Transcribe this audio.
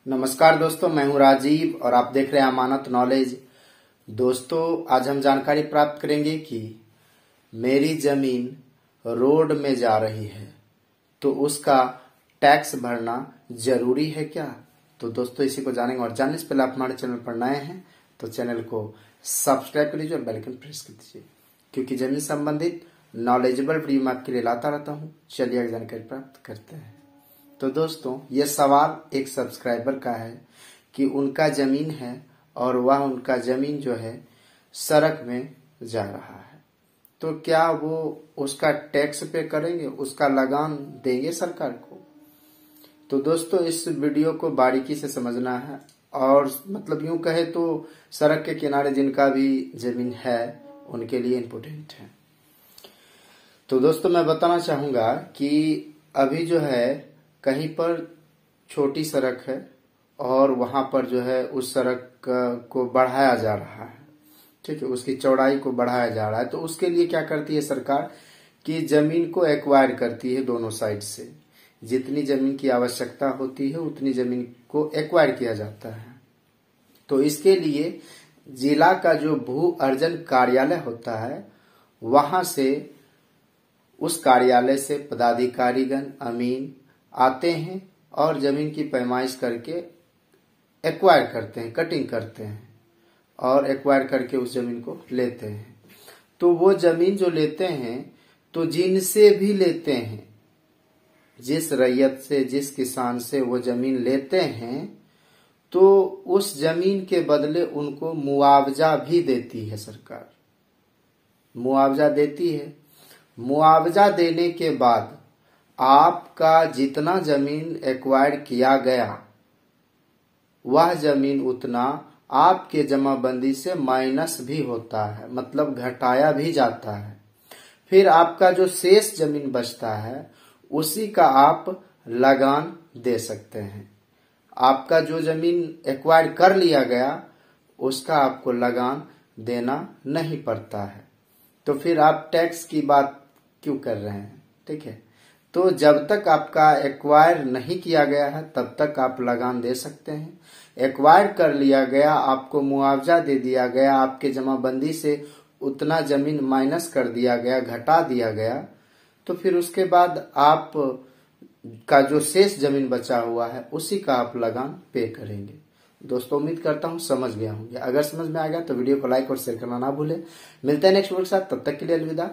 नमस्कार दोस्तों, मैं हूं राजीव और आप देख रहे हैं अमानत नॉलेज। दोस्तों, आज हम जानकारी प्राप्त करेंगे कि मेरी जमीन रोड में जा रही है तो उसका टैक्स भरना जरूरी है क्या। तो दोस्तों, इसी को जानेंगे और जानने से पहले आप हमारे चैनल पर नए हैं तो चैनल को सब्सक्राइब कर लीजिए और बेल आइकन प्रेस कर दीजिए, क्योंकि जमीन संबंधित नॉलेजेबल वीडियो मैं आपके लिए लाता रहता हूँ। चलिए आगे जानकारी प्राप्त करते हैं। तो दोस्तों, ये सवाल एक सब्सक्राइबर का है कि उनका जमीन है और वह उनका जमीन जो है सड़क में जा रहा है, तो क्या वो उसका टैक्स पे करेंगे, उसका लगान देंगे सरकार को। तो दोस्तों, इस वीडियो को बारीकी से समझना है और मतलब यूं कहे तो सड़क के किनारे जिनका भी जमीन है उनके लिए इम्पोर्टेंट है। तो दोस्तों, मैं बताना चाहूंगा कि अभी जो है कहीं पर छोटी सड़क है और वहां पर जो है उस सड़क को बढ़ाया जा रहा है, ठीक है, उसकी चौड़ाई को बढ़ाया जा रहा है। तो उसके लिए क्या करती है सरकार कि जमीन को एक्वायर करती है दोनों साइड से। जितनी जमीन की आवश्यकता होती है उतनी जमीन को एक्वायर किया जाता है। तो इसके लिए जिला का जो भू अर्जन कार्यालय होता है वहां से, उस कार्यालय से पदाधिकारीगण अमीन आते हैं और जमीन की पैमाइश करके एक्वायर करते हैं, कटिंग करते हैं और एक्वायर करके उस जमीन को लेते हैं। तो वो जमीन जो लेते हैं तो जिनसे भी लेते हैं, जिस रैयत से, जिस किसान से वो जमीन लेते हैं, तो उस जमीन के बदले उनको मुआवजा भी देती है सरकार, मुआवजा देती है। मुआवजा देने के बाद आपका जितना जमीन एक्वायर किया गया वह जमीन उतना आपके जमाबंदी से माइनस भी होता है, मतलब घटाया भी जाता है। फिर आपका जो शेष जमीन बचता है उसी का आप लगान दे सकते हैं। आपका जो जमीन एक्वायर कर लिया गया उसका आपको लगान देना नहीं पड़ता है। तो फिर आप टैक्स की बात क्यों कर रहे हैं, ठीक है। तो जब तक आपका एक्वायर नहीं किया गया है तब तक आप लगान दे सकते हैं। एक्वायर कर लिया गया, आपको मुआवजा दे दिया गया, आपके जमाबंदी से उतना जमीन माइनस कर दिया गया, घटा दिया गया, तो फिर उसके बाद आप का जो शेष जमीन बचा हुआ है उसी का आप लगान पे करेंगे। दोस्तों, उम्मीद करता हूं समझ गया होंगे। अगर समझ में आ गया तो वीडियो को लाइक और शेयर करना ना भूलें। मिलते हैं नेक्स्ट वीडियो के साथ, तब तक के लिए अलविदा।